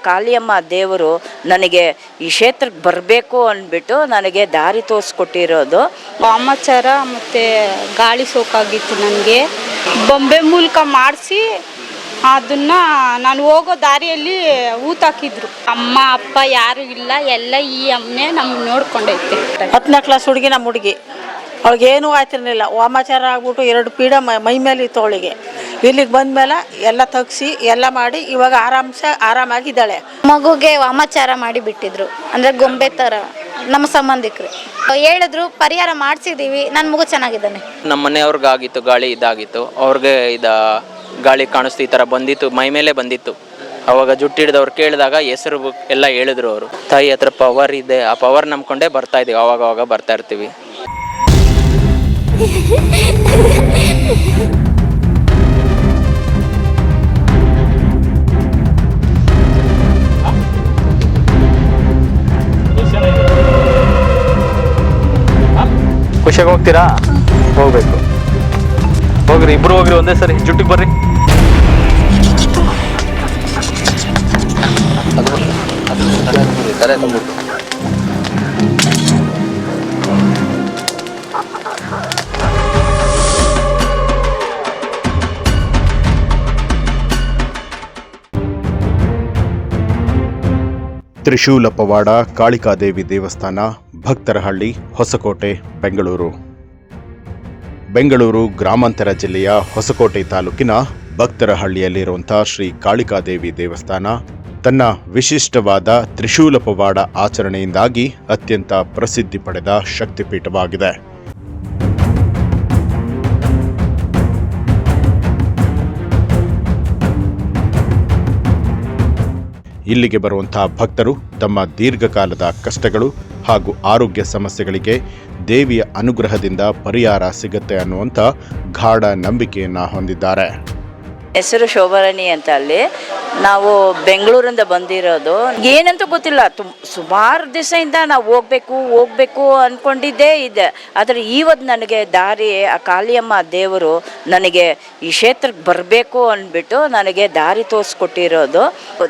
ಕಾಳಿಯಮ್ಮ ದೇವರು ನನಗೆ ಈ ಕ್ಷೇತ್ರಕ್ಕೆ ಬರಬೇಕು ಅಂದ್ಬಿಟ್ಟು ನನಗೆ ದಾರಿ ತೋರಿಸ್ಕೊಟ್ಟಿರೋದು. ವಾಮಾಚಾರ ಮತ್ತು ಗಾಳಿ ಸೋಕಾಗಿತ್ತು ನನಗೆ. ಬೊಂಬೆ ಮೂಲಕ ಮಾಡಿಸಿ ಅದನ್ನು ನಾನು ಹೋಗೋ ದಾರಿಯಲ್ಲಿ ಊತಾಕಿದ್ರು. ಅಮ್ಮ ಅಪ್ಪ ಯಾರೂ ಇಲ್ಲ, ಎಲ್ಲ ಈ ಅಮ್ಮನೆ ನಮ್ಗೆ ನೋಡ್ಕೊಂಡೈತೆ. 10ನೇ ಕ್ಲಾಸ್ ಹುಡುಗಿ, ನಮ್ಮ ಹುಡುಗಿ, ಅವಳಿಗೇನೂ ಆಯ್ತಿರಲಿಲ್ಲ. ವಾಮಾಚಾರ ಆಗ್ಬಿಟ್ಟು 2 ಪೀಡ ಮೈ ಮೇಲೆ ಇತ್ತು ಅವಳಿಗೆ. ಇಲ್ಲಿಗೆ ಬಂದಮೇಲೆ ಎಲ್ಲ ತೆಗ್ಸಿ ಎಲ್ಲ ಮಾಡಿ ಇವಾಗ ಆರಾಮಾಗಿದ್ದಾಳೆ. ಮಗುಗೆ ವಾಮಾಚಾರ ಮಾಡಿ ಬಿಟ್ಟಿದ್ರು, ಅಂದರೆ ಗೊಂಬೆ ಥರ. ನಮ್ಮ ಸಂಬಂಧಿಕರು ಹೇಳಿದ್ರು, ಪರಿಹಾರ ಮಾಡಿಸಿದ್ದೀವಿ, ನನ್ನ ಮಗು ಚೆನ್ನಾಗಿದ್ದಾನೆ. ನಮ್ಮ ಮನೆಯವ್ರಿಗಾಗಿತ್ತು ಗಾಳಿ ಇದಾಗಿತ್ತು, ಅವ್ರಿಗೆ ಗಾಳಿ ಕಾಣಿಸ್ತು, ಈ ಥರ ಬಂದಿತ್ತು, ಮೈ ಮೇಲೆ ಬಂದಿತ್ತು. ಅವಾಗ ಜುಟ್ಟು ಹಿಡಿದವ್ರು ಕೇಳಿದಾಗ ಹೆಸರು ಎಲ್ಲ ಹೇಳಿದ್ರು ಅವರು. ತಾಯಿ ಹತ್ರ ಪವರ್ ಇದೆ, ಆ ಪವರ್ ನಂಬ್ಕೊಂಡೇ ಬರ್ತಾ ಇದೀವಿ, ಅವಾಗ ಬರ್ತಾ ಇರ್ತೀವಿ. ಖುಷಿಯಾಗಿ ಹೋಗ್ತೀರಾ? ಹೋಗ್ಬೇಕು, ಹೋಗ್ರಿ, ಇಬ್ರು ಹೋಗ್ರಿ ಒಂದೇ ಸರಿ. ಜುಟ್ಟಿಗೆ ಬರ್ರಿ. ತ್ರಿಶೂಲ ಪವಾಡ ಕಾಳಿಕಾದೇವಿ ದೇವಸ್ಥಾನ, ಭಕ್ತರಹಳ್ಳಿ, ಹೊಸಕೋಟೆ, ಬೆಂಗಳೂರು ಗ್ರಾಮಾಂತರ ಜಿಲ್ಲೆಯ ಹೊಸಕೋಟೆ ತಾಲೂಕಿನ ಭಕ್ತರಹಳ್ಳಿಯಲ್ಲಿರುವಂಥ ಶ್ರೀ ಕಾಳಿಕಾದೇವಿ ದೇವಸ್ಥಾನ ತನ್ನ ವಿಶಿಷ್ಟವಾದ ತ್ರಿಶೂಲ ಪವಾಡ ಆಚರಣೆಯಿಂದಾಗಿ ಅತ್ಯಂತ ಪ್ರಸಿದ್ಧಿ ಪಡೆದ ಶಕ್ತಿಪೀಠವಾಗಿದೆ. ಇಲ್ಲಿಗೆ ಬರುವಂತಹ ಭಕ್ತರು ತಮ್ಮ ದೀರ್ಘಕಾಲದ ಕಷ್ಟಗಳು ಹಾಗೂ ಆರೋಗ್ಯ ಸಮಸ್ಯೆಗಳಿಗೆ ದೇವಿಯ ಅನುಗ್ರಹದಿಂದ ಪರಿಹಾರ ಸಿಗುತ್ತೆ ಅನ್ನುವಂಥ ಗಾಢ ನಂಬಿಕೆಯನ್ನು ಹೊಂದಿದ್ದಾರೆ. ಹೆಸರು ಶೋಭಾರಾಣಿ ಅಂತ. ಅಲ್ಲಿ ನಾವು ಬೆಂಗಳೂರಿಂದ ಬಂದಿರೋದು. ಏನಂತ ಗೊತ್ತಿಲ್ಲ, ಸುಮಾರು ದಿವಸದಿಂದ ನಾವು ಹೋಗ್ಬೇಕು ಅಂದ್ಕೊಂಡಿದ್ದೇ ಇದೆ. ಆದರೆ ಇವತ್ತು ನನಗೆ ದಾರಿ, ಆ ಕಾಳಿಯಮ್ಮ ದೇವರು ನನಗೆ ಈ ಕ್ಷೇತ್ರಕ್ಕೆ ಬರಬೇಕು ಅಂದ್ಬಿಟ್ಟು ನನಗೆ ದಾರಿ ತೋರಿಸ್ಕೊಟ್ಟಿರೋದು.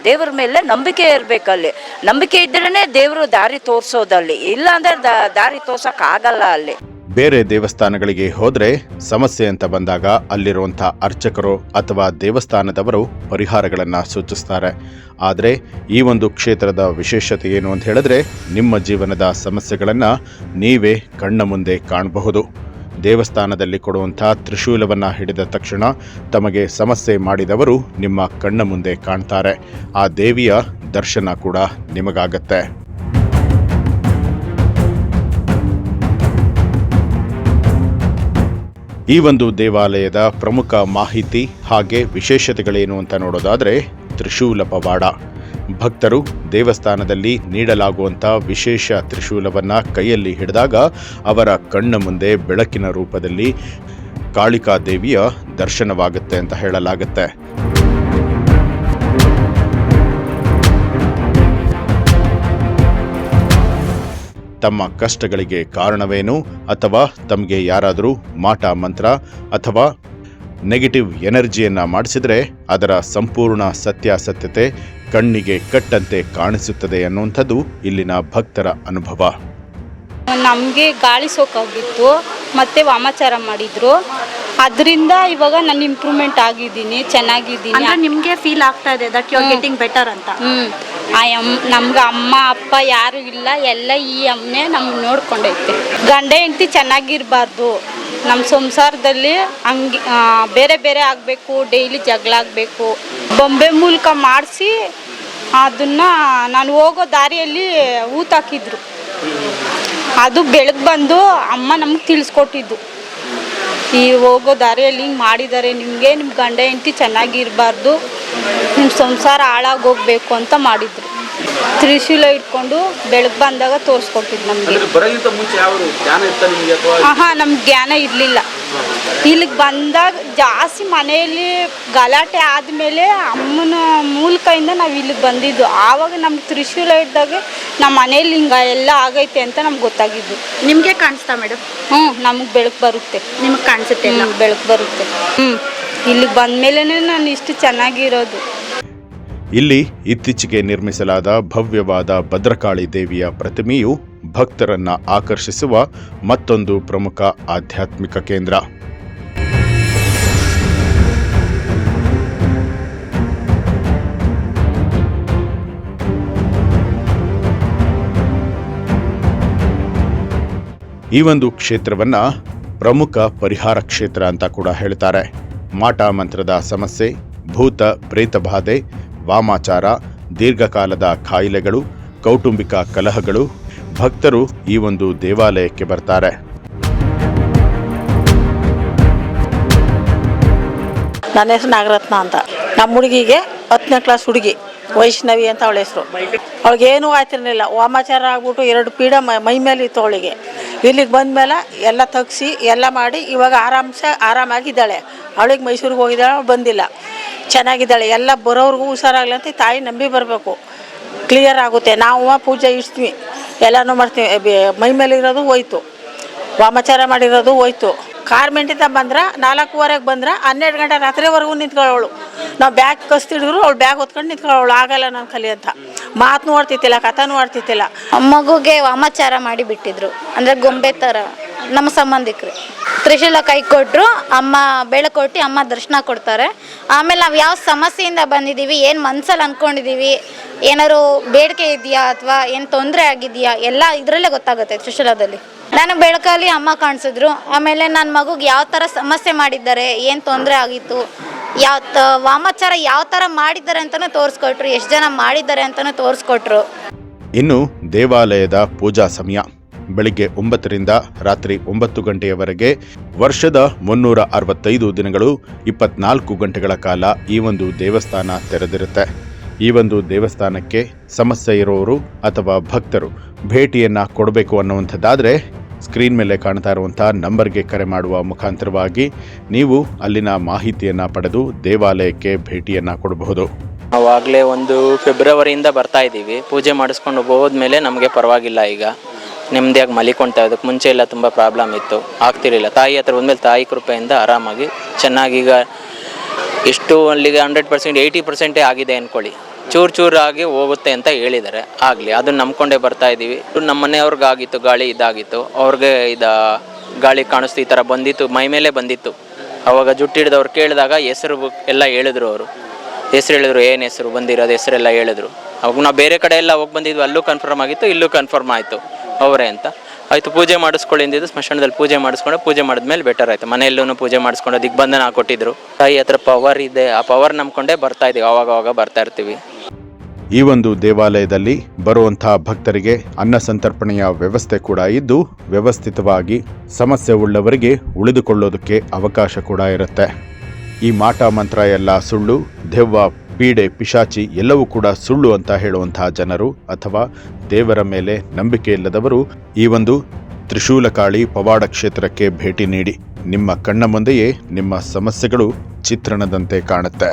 ದೇವ್ರ ಮೇಲೆ ನಂಬಿಕೆ ಇರಬೇಕಲ್ಲಿ. ನಂಬಿಕೆ ಇದ್ರೇ ದೇವರು ದಾರಿ ತೋರಿಸೋದಲ್ಲಿ, ಇಲ್ಲ ಅಂದರೆ ದಾರಿ ತೋರ್ಸೋಕ್ಕಾಗಲ್ಲ ಅಲ್ಲಿ. ಬೇರೆ ದೇವಸ್ಥಾನಗಳಿಗೆ ಹೋದರೆ ಸಮಸ್ಯೆ ಅಂತ ಬಂದಾಗ ಅಲ್ಲಿರುವಂಥ ಅರ್ಚಕರು ಅಥವಾ ದೇವಸ್ಥಾನದವರು ಪರಿಹಾರಗಳನ್ನು ಸೂಚಿಸ್ತಾರೆ. ಆದರೆ ಈ ಒಂದು ಕ್ಷೇತ್ರದ ವಿಶೇಷತೆ ಏನು ಅಂತ ಹೇಳಿದ್ರೆ, ನಿಮ್ಮ ಜೀವನದ ಸಮಸ್ಯೆಗಳನ್ನು ನೀವೇ ಕಣ್ಣ ಮುಂದೆ ಕಾಣಬಹುದು. ದೇವಸ್ಥಾನದಲ್ಲಿ ಕೊಡುವಂಥ ತ್ರಿಶೂಲವನ್ನು ಹಿಡಿದ ತಕ್ಷಣ ತಮಗೆ ಸಮಸ್ಯೆ ಮಾಡಿದವರು ನಿಮ್ಮ ಕಣ್ಣ ಮುಂದೆ ಕಾಣ್ತಾರೆ. ಆ ದೇವಿಯ ದರ್ಶನ ಕೂಡ ನಿಮಗಾಗತ್ತೆ. ಈ ಒಂದು ದೇವಾಲಯದ ಪ್ರಮುಖ ಮಾಹಿತಿ ಹಾಗೆ ವಿಶೇಷತೆಗಳೇನು ಅಂತ ನೋಡೋದಾದರೆ, ತ್ರಿಶೂಲ ಪವಾಡ. ಭಕ್ತರು ದೇವಸ್ಥಾನದಲ್ಲಿ ನೀಡಲಾಗುವಂಥ ವಿಶೇಷ ತ್ರಿಶೂಲವನ್ನು ಕೈಯಲ್ಲಿ ಹಿಡಿದಾಗ ಅವರ ಕಣ್ಣ ಮುಂದೆ ಬೆಳಕಿನ ರೂಪದಲ್ಲಿ ಕಾಳಿಕಾದೇವಿಯ ದರ್ಶನವಾಗುತ್ತೆ ಅಂತ ಹೇಳಲಾಗುತ್ತೆ. ತಮ್ಮ ಕಷ್ಟಗಳಿಗೆ ಕಾರಣವೇನು, ಅಥವಾ ತಮಗೆ ಯಾರಾದರೂ ಮಾಟ ಮಂತ್ರ ಅಥವಾ ನೆಗೆಟಿವ್ ಎನರ್ಜಿಯನ್ನು ಮಾಡಿಸಿದರೆ ಅದರ ಸಂಪೂರ್ಣ ಸತ್ಯಾಸತ್ಯತೆ ಕಣ್ಣಿಗೆ ಕಟ್ಟಂತೆ ಕಾಣಿಸುತ್ತದೆ ಅನ್ನುವಂಥದ್ದು ಇಲ್ಲಿನ ಭಕ್ತರ ಅನುಭವ. ನಮಗೆ ಗಾಳಿ ಸೋಕಾಗಿತ್ತು ಮತ್ತು ವಾಮಾಚಾರ ಮಾಡಿದ್ರು. ಅದರಿಂದ ಇವಾಗ ನಾನು ಇಂಪ್ರೂವ್ಮೆಂಟ್ ಆಗಿದ್ದೀನಿ, ಚೆನ್ನಾಗಿದ್ದೀನಿ. ನಿಮಗೆ ಫೀಲ್ ಆಗ್ತಾ ಇದೆ that you are getting better ಅಂತ? ನಮ್ಗೆ ಅಮ್ಮ ಅಪ್ಪ ಯಾರೂ ಇಲ್ಲ, ಎಲ್ಲ ಈ ಅಮ್ಮನೆ ನಮ್ಗೆ ನೋಡ್ಕೊಂಡೈತೆ. ಗಂಡ ಹೆಂಡತಿ ಚೆನ್ನಾಗಿರಬಾರ್ದು, ನಮ್ಮ ಸಂಸಾರದಲ್ಲಿ ಹಂಗೆ ಬೇರೆ ಆಗಬೇಕು, ಡೈಲಿ ಜಗಳ ಆಗಬೇಕು. ಬೊಂಬೆ ಮೂಲಕ ಮಾಡಿಸಿ ಅದನ್ನು ನಾನು ಹೋಗೋ ದಾರಿಯಲ್ಲಿ ಊತಾಕಿದ್ರು. ಅದು ಬೆಳಗ್ಗೆ ಬಂದು ಅಮ್ಮ ನಮ್ಗೆ ತಿಳಿಸ್ಕೊಟ್ಟಿದ್ದು, ಈ ಹೋಗೋ ದಾರಿಯಲ್ಲಿ ಹಿಂಗೆ ಮಾಡಿದ್ದಾರೆ, ನಿಮಗೆ ನಿಮ್ಮ ಗಂಡ ಹೆಂಡತಿ ಚೆನ್ನಾಗಿರಬಾರ್ದು, ನಿಮ್ಮ ಸಂಸಾರ ಹಾಳಾಗೋಗ್ಬೇಕು ಅಂತ ಮಾಡಿದ್ರು. ತ್ರಿಶೂಲ ಇಟ್ಕೊಂಡು ಬೆಳಗ್ಗೆ ಬಂದಾಗ ತೋರಿಸ್ಕೊಟ್ಟಿದ್ದು ನಮಗೆ. ನಮ್ಗೆ ಜ್ಞಾನ ಇರಲಿಲ್ಲ. ಇಲ್ಲಿಗೆ ಬಂದಾಗ ಜಾಸ್ತಿ ಮನೆಯಲ್ಲಿ ಗಲಾಟೆ ಆದಮೇಲೆ ಅಮ್ಮನ ಮೂಲಕದಿಂದ ನಾವು ಇಲ್ಲಿಗೆ ಬಂದಿದ್ದು. ಆವಾಗ ನಮ್ಗೆ ತ್ರಿಶೂಲ ಇದ್ದಾಗ ನಮ್ಮ ಮನೇಲಿ ಹಿಂಗೆ ಎಲ್ಲ ಆಗೈತೆ ಅಂತ ನಮ್ಗೆ ಗೊತ್ತಾಗಿದ್ದು. ನಿಮಗೆ ಕಾಣಿಸ್ತಾ ಮೇಡಮ್? ನಮಗೆ ಬೆಳಕು ಬರುತ್ತೆ. ನಿಮಗೆ ಕಾಣಿಸುತ್ತೆ? ಬೆಳಕು ಬರುತ್ತೆ. ಇಲ್ಲಿಗೆ ಬಂದಮೇಲೆ ನಾನು ಇಷ್ಟು ಚೆನ್ನಾಗಿರೋದು. ಇಲ್ಲಿ ಇತ್ತೀಚೆಗೆ ನಿರ್ಮಿಸಲಾದ ಭವ್ಯವಾದ ಭದ್ರಕಾಳಿ ದೇವಿಯ ಪ್ರತಿಮೆಯು ಭಕ್ತರನ್ನ ಆಕರ್ಷಿಸುವ ಮತ್ತೊಂದು ಪ್ರಮುಖ ಆಧ್ಯಾತ್ಮಿಕ ಕೇಂದ್ರ. ಈ ಒಂದು ಕ್ಷೇತ್ರವನ್ನ ಪ್ರಮುಖ ಪರಿಹಾರ ಕ್ಷೇತ್ರ ಅಂತ ಕೂಡ ಹೇಳ್ತಾರೆ. ಮಾಟ ಮಂತ್ರದ ಸಮಸ್ಯೆ, ಭೂತ ಪ್ರೇತ ಬಾಧೆ, ವಾಮಾಚಾರ, ದೀರ್ಘಕಾಲದ ಕಾಯಿಲೆಗಳು, ಕೌಟುಂಬಿಕ ಕಲಹಗಳು, ಭಕ್ತರು ಈ ಒಂದು ದೇವಾಲಯಕ್ಕೆ ಬರ್ತಾರೆ. ನನ್ನ ಹೆಸರು ನಾಗರತ್ನ ಅಂತ. ನಮ್ಮ ಹುಡುಗಿಗೆ 10ನೇ ಕ್ಲಾಸ್ ಹುಡುಗಿ ವೈಷ್ಣವಿ ಅಂತ ಅವಳ ಹೆಸರು. ಅವಳಿಗೇನೂ ಆಯ್ತಿರಲಿಲ್ಲ. ವಾಮಾಚಾರ ಆಗ್ಬಿಟ್ಟು 2 ಪೀಡ ಮೈ ಮೇಲೆ ಇತ್ತು ಅವಳಿಗೆ. ಇಲ್ಲಿಗೆ ಬಂದಮೇಲೆ ಎಲ್ಲ ತೆಗ್ಸಿ ಎಲ್ಲ ಮಾಡಿ ಇವಾಗ ಆರಾಮಾಗಿದ್ದಾಳೆ. ಅವಳಿಗೆ ಮೈಸೂರಿಗೆ ಹೋಗಿದ್ದಾಳೆ, ಅವಳು ಬಂದಿಲ್ಲ, ಚೆನ್ನಾಗಿದ್ದಾಳೆ. ಎಲ್ಲ ಬರೋವ್ರಿಗೂ ಹುಷಾರಾಗಲಿ ಅಂತ ತಾಯಿ ನಂಬಿ ಬರಬೇಕು, ಕ್ಲಿಯರ್ ಆಗುತ್ತೆ. ನಾವು ಪೂಜೆ ಇಡ್ತೀವಿ, ಎಲ್ಲನೂ ಮಾಡ್ತೀವಿ. ಮೈ ಮೇಲೆ ಇರೋದು ಹೋಯ್ತು, ವಾಮಾಚಾರ ಮಾಡಿರೋದು ಹೋಯ್ತು. ಕಾರ್ಮೆಂಟಿಂದ ಬಂದ್ರೆ 4:15ಗೆ ಬಂದ್ರೆ 12 ಗಂಟೆ ರಾತ್ರಿವರೆಗೂ ನಿಂತ್ಕೊಳ್ಳೋಳು. ನಾವು ಬ್ಯಾಗ್ ಕಸ್ತಿಡಿದ್ರು ಅವಳು ಬ್ಯಾಗ್ ಹೊತ್ಕೊಂಡು ನಿಂತ್ಕೊಳ್ಳೋಳು. ಆಗಲ್ಲ ನಾನು ಕಲಿ ಅಂತ ಮಾತನ್ನು ಆಡ್ತಿದ್ದಿಲ್ಲ, ಕಥನೂ ಆಡ್ತಿದ್ದಿಲ್ಲ. ಮಗುಗೆ ವಾಮಾಚಾರ ಮಾಡಿ ಬಿಟ್ಟಿದ್ರು, ಅಂದರೆ ಗೊಂಬೆ ಥರ. ನಮ್ಮ ಸಂಬಂಧಿಕರು ತ್ರಿಶೂಲ ಕೈ ಕೊಟ್ಟರು, ಅಮ್ಮ ಬೆಳಕೊಟ್ಟು ಅಮ್ಮ ದರ್ಶನ ಕೊಡ್ತಾರೆ. ಆಮೇಲೆ ನಾವು ಯಾವ ಸಮಸ್ಯೆಯಿಂದ ಬಂದಿದ್ದೀವಿ, ಏನು ಮನ್ಸಲ್ಲಿ ಅಂದ್ಕೊಂಡಿದ್ದೀವಿ, ಏನಾದ್ರು ಬೇಡಿಕೆ ಇದೆಯಾ ಅಥವಾ ಏನು ತೊಂದರೆ ಆಗಿದೆಯಾ, ಎಲ್ಲ ಇದರಲ್ಲೇ ಗೊತ್ತಾಗುತ್ತೆ ತ್ರಿಶೂಲದಲ್ಲಿ. ನಾನು ಬೆಳಕಲ್ಲಿ ಅಮ್ಮ ಕಾಣಿಸಿದ್ರು. ಆಮೇಲೆ ನನ್ನ ಮಗುಗೆ ಯಾವ ಥರ ಸಮಸ್ಯೆ ಮಾಡಿದ್ದಾರೆ, ಏನು ತೊಂದರೆ ಆಗಿತ್ತು, ವಾಮಾಚಾರ ಯಾವ ಥರ ಮಾಡಿದ್ದಾರೆ ಅಂತಲೂ ತೋರಿಸ್ಕೊಟ್ರು, ಎಷ್ಟು ಜನ ಮಾಡಿದ್ದಾರೆ ಅಂತಲೂ ತೋರಿಸ್ಕೊಟ್ರು. ಇನ್ನು ದೇವಾಲಯದ ಪೂಜಾ ಸಮಯ ಬೆಳಿಗ್ಗೆ 9ರಿಂದ ರಾತ್ರಿ 9 ಗಂಟೆಯವರೆಗೆ, ವರ್ಷದ 365 ದಿನಗಳು 24 ಗಂಟೆಗಳ ಕಾಲ ಈ ಒಂದು ದೇವಸ್ಥಾನ ತೆರೆದಿರುತ್ತೆ. ಈ ಒಂದು ದೇವಸ್ಥಾನಕ್ಕೆ ಸಮಸ್ಯೆ ಇರೋರು ಅಥವಾ ಭಕ್ತರು ಭೇಟಿಯನ್ನು ಕೊಡಬೇಕು ಅನ್ನುವಂಥದ್ದಾದರೆ ಸ್ಕ್ರೀನ್ ಮೇಲೆ ಕಾಣ್ತಾ ಇರುವಂಥ ನಂಬರ್ಗೆ ಕರೆ ಮಾಡುವ ಮುಖಾಂತರವಾಗಿ ನೀವು ಅಲ್ಲಿನ ಮಾಹಿತಿಯನ್ನು ಪಡೆದು ದೇವಾಲಯಕ್ಕೆ ಭೇಟಿಯನ್ನು ಕೊಡಬಹುದು. ನಾವಾಗಲೇ ಒಂದು ಫೆಬ್ರವರಿಯಿಂದ ಬರ್ತಾ ಇದ್ದೀವಿ. ಪೂಜೆ ಮಾಡಿಸ್ಕೊಂಡು ಹೋದ್ಮೇಲೆ ನಮಗೆ ಪರವಾಗಿಲ್ಲ, ಈಗ ನೆಮ್ಮದಿಯಾಗಿ ಮಲಿಕೊಳ್ತಾ ಇದಕ್ಕೆ ಮುಂಚೆ ಎಲ್ಲ ತುಂಬ ಪ್ರಾಬ್ಲಮ್ ಇತ್ತು, ಆಗ್ತಿರಲಿಲ್ಲ. ತಾಯಿ ಹತ್ರ ಬಂದಮೇಲೆ ತಾಯಿ ಕೃಪೆಯಿಂದ ಆರಾಮಾಗಿ ಚೆನ್ನಾಗೀಗ ಎಷ್ಟು ಅಲ್ಲಿಗೆ 100%, 80% ಆಗಿದೆ ಅಂದ್ಕೊಳ್ಳಿ. ಚೂರಾಗಿ ಹೋಗುತ್ತೆ ಅಂತ ಹೇಳಿದ್ದಾರೆ. ಆಗಲಿ, ಅದನ್ನು ನಂಬ್ಕೊಂಡೇ ಬರ್ತಾ ಇದ್ದೀವಿ. ನಮ್ಮ ಮನೆಯವ್ರಿಗಾಗಿತ್ತು ಗಾಳಿ ಇದಾಗಿತ್ತು, ಅವ್ರಿಗೆ ಗಾಳಿ ಕಾಣಿಸ್ತು, ಈ ಥರ ಬಂದಿತ್ತು, ಮೈ ಮೇಲೆ ಬಂದಿತ್ತು. ಅವಾಗ ಜುಟ್ಟಿಡ್ದವ್ರು ಕೇಳಿದಾಗ ಹೆಸರು ಎಲ್ಲ ಹೇಳಿದ್ರು. ಅವರು ಹೆಸರು ಹೇಳಿದ್ರು, ಏನು ಹೆಸರು ಬಂದಿರೋದು ಹೆಸರೆಲ್ಲ ಹೇಳಿದ್ರು. ಅವಾಗ ನಾವು ಬೇರೆ ಕಡೆ ಎಲ್ಲ ಹೋಗಿ ಬಂದಿದ್ವಿ, ಅಲ್ಲೂ ಕನ್ಫರ್ಮ್ ಆಗಿತ್ತು, ಇಲ್ಲೂ ಕನ್ಫರ್ಮ್ ಆಯಿತು ಅವರೇ ಅಂತ. ಆಯಿತು, ಪೂಜೆ ಮಾಡಿಸ್ಕೊಳ್ಳಿದ್ದು ಸ್ಮಶಾನದಲ್ಲಿ ಪೂಜೆ ಮಾಡಿದ್ಮೇಲೆ ಬೆಟರ್ ಆಯಿತು. ಮನೆಯಲ್ಲೂ ಪೂಜೆ ಮಾಡಿಸ್ಕೊಂಡು ದಿಗ್ಬಂಧನ ಕೊಟ್ಟಿದ್ರು. ತಾಯಿ ಹತ್ರ ಪವರ್ ಇದೆ, ಆ ಪವರ್ ನಂಬ್ಕೊಂಡೇ ಬರ್ತಾ ಇದ್ದೀವಿ, ಅವಾಗ ಬರ್ತಾ ಇರ್ತೀವಿ. ಈ ಒಂದು ದೇವಾಲಯದಲ್ಲಿ ಬರುವಂಥ ಭಕ್ತರಿಗೆ ಅನ್ನ ಸಂತರ್ಪಣೆಯ ವ್ಯವಸ್ಥೆ ಕೂಡ ಇದ್ದು, ವ್ಯವಸ್ಥಿತವಾಗಿ ಸಮಸ್ಯೆ ಉಳ್ಳವರಿಗೆ ಉಳಿದುಕೊಳ್ಳೋದಕ್ಕೆ ಅವಕಾಶ ಕೂಡ ಇರುತ್ತೆ. ಈ ಮಾಟ ಮಂತ್ರ ಎಲ್ಲ ಸುಳ್ಳು, ದೆವ್ವ, ಪೀಡೆ, ಪಿಶಾಚಿ ಎಲ್ಲವೂ ಕೂಡ ಸುಳ್ಳು ಅಂತ ಹೇಳುವಂತಹ ಜನರು ಅಥವಾ ದೇವರ ಮೇಲೆ ನಂಬಿಕೆ ಇಲ್ಲದವರು ಈ ಒಂದು ತ್ರಿಶೂಲಕಾಳಿ ಪವಾಡ ಕ್ಷೇತ್ರಕ್ಕೆ ಭೇಟಿ ನೀಡಿ. ನಿಮ್ಮ ಕಣ್ಣ ಮುಂದೆಯೇ ನಿಮ್ಮ ಸಮಸ್ಯೆಗಳು ಚಿತ್ರಣದಂತೆ ಕಾಣುತ್ತೆ.